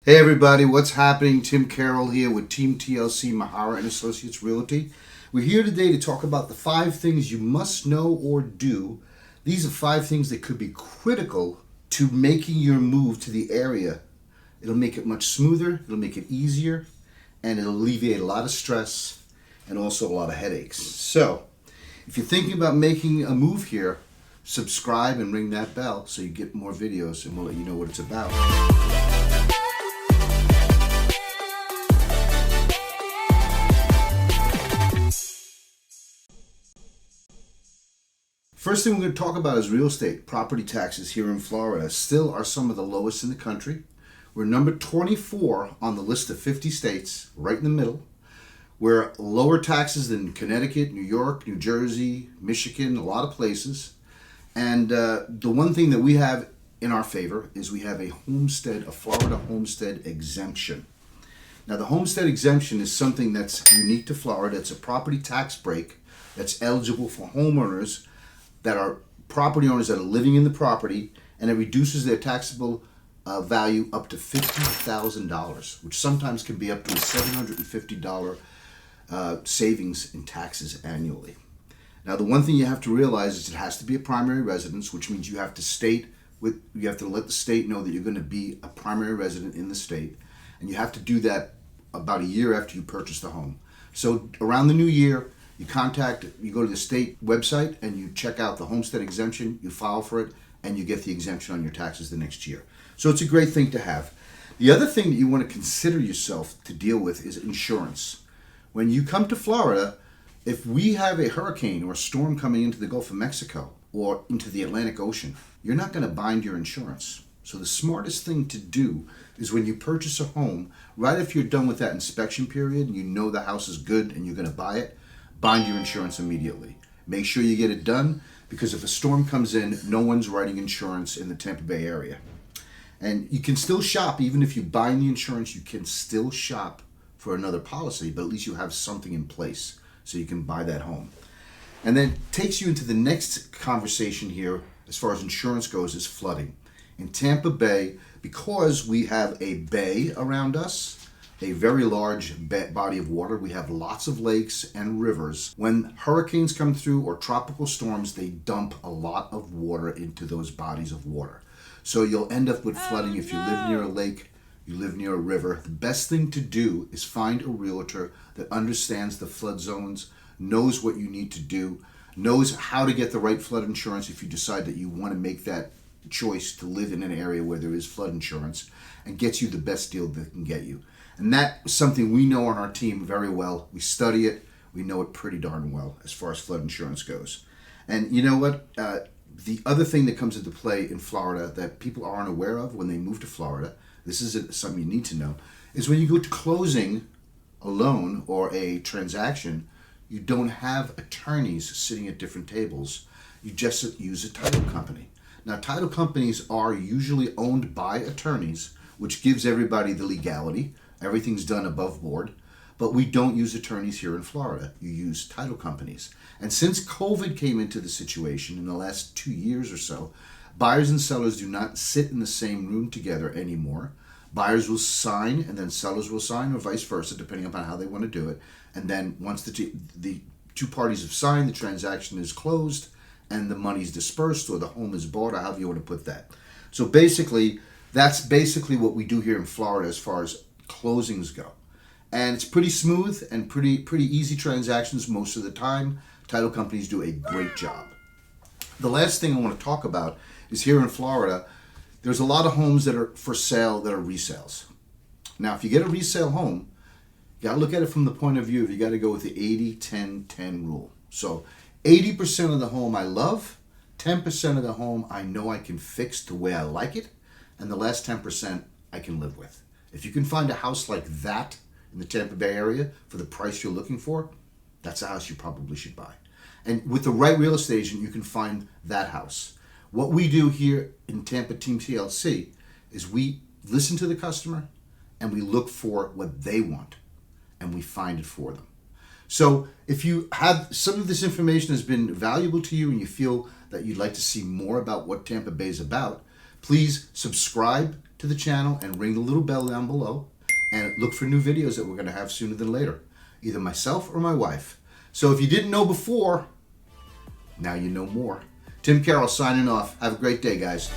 Hey everybody, what's happening? Tim Carroll here with Team TLC Mahara and Associates Realty. We're here today to talk about the 5 things you must know or do. These are 5 things that could be critical to making your move to the area. It'll make it much smoother, it'll make it easier, and it'll alleviate a lot of stress and also a lot of headaches. So, if you're thinking about making a move here, subscribe and ring that bell so you get more videos and we'll let you know what it's about. First thing we're going to talk about is real estate. Property taxes here in Florida still are some of the lowest in the country. We're number 24 on the list of 50 states, right in the middle. We're lower taxes than Connecticut, New York, New Jersey, Michigan, a lot of places. And the one thing that we have in our favor is we have a Florida homestead exemption. Now the homestead exemption is something that's unique to Florida. It's a property tax break that's eligible for homeowners that are property owners that are living in the property, and it reduces their taxable value up to $50,000, which sometimes can be up to a $750 savings in taxes annually. Now, the one thing you have to realize is it has to be a primary residence, which means you have to let the state know that you're going to be a primary resident in the state, and you have to do that about a year after you purchase the home. So around the new year, you go to the state website and you check out the homestead exemption, you file for it, and you get the exemption on your taxes the next year. So it's a great thing to have. The other thing that you want to consider yourself to deal with is insurance. When you come to Florida, if we have a hurricane or a storm coming into the Gulf of Mexico or into the Atlantic Ocean, you're not going to bind your insurance. So the smartest thing to do is when you purchase a home, right after you're done with that inspection period and you know the house is good and you're going to buy it, bind your insurance immediately. Make sure you get it done, because if a storm comes in, no one's writing insurance in the Tampa Bay area. And you can still shop, even if you bind the insurance, you can still shop for another policy, but at least you have something in place so you can buy that home. And then takes you into the next conversation here as far as insurance goes is flooding. In Tampa Bay, because we have a bay around us, a very large body of water. We have lots of lakes and rivers. When hurricanes come through or tropical storms, they dump a lot of water into those bodies of water. So you'll end up with flooding if you live near a lake, you live near a river. The best thing to do is find a realtor that understands the flood zones, knows what you need to do, knows how to get the right flood insurance if you decide that you want to make that choice to live in an area where there is flood insurance, and gets you the best deal that can get you. And that's something we know on our team very well. We study it. We know it pretty darn well as far as flood insurance goes. And you know what? The other thing that comes into play in Florida that people aren't aware of when they move to Florida, this is something you need to know, is when you go to closing a loan or a transaction, you don't have attorneys sitting at different tables. You just use a title company. Now, title companies are usually owned by attorneys, which gives everybody the legality. Everything's done above board, but we don't use attorneys here in Florida. You use title companies. And since COVID came into the situation in the last 2 years or so, buyers and sellers do not sit in the same room together anymore. Buyers will sign and then sellers will sign, or vice versa, depending upon how they want to do it. And then once the two parties have signed, the transaction is closed and the money's dispersed or the home is bought, or however you want to put that. So basically, that's basically what we do here in Florida as far as closings go. And it's pretty smooth and pretty easy transactions most of the time. Title companies do a great job. The last thing I want to talk about is here in Florida, there's a lot of homes that are for sale that are resales. Now, if you get a resale home, you got to look at it from the point of view of you got to go with the 80-10-10 rule. So 80% of the home I love, 10% of the home I know I can fix the way I like it, and the last 10% I can live with. If you can find a house like that in the Tampa Bay area for the price you're looking for, that's a house you probably should buy. And with the right real estate agent, you can find that house. What we do here in Tampa Team TLC is we listen to the customer and we look for what they want and we find it for them. So if you have some of this information has been valuable to you and you feel that you'd like to see more about what Tampa Bay is about, please subscribe to to the channel and ring the little bell down below. And look for new videos that we're going to have sooner than later. Either myself or my wife. So if you didn't know before, now you know more. Tim Carroll signing off. Have a great day, guys.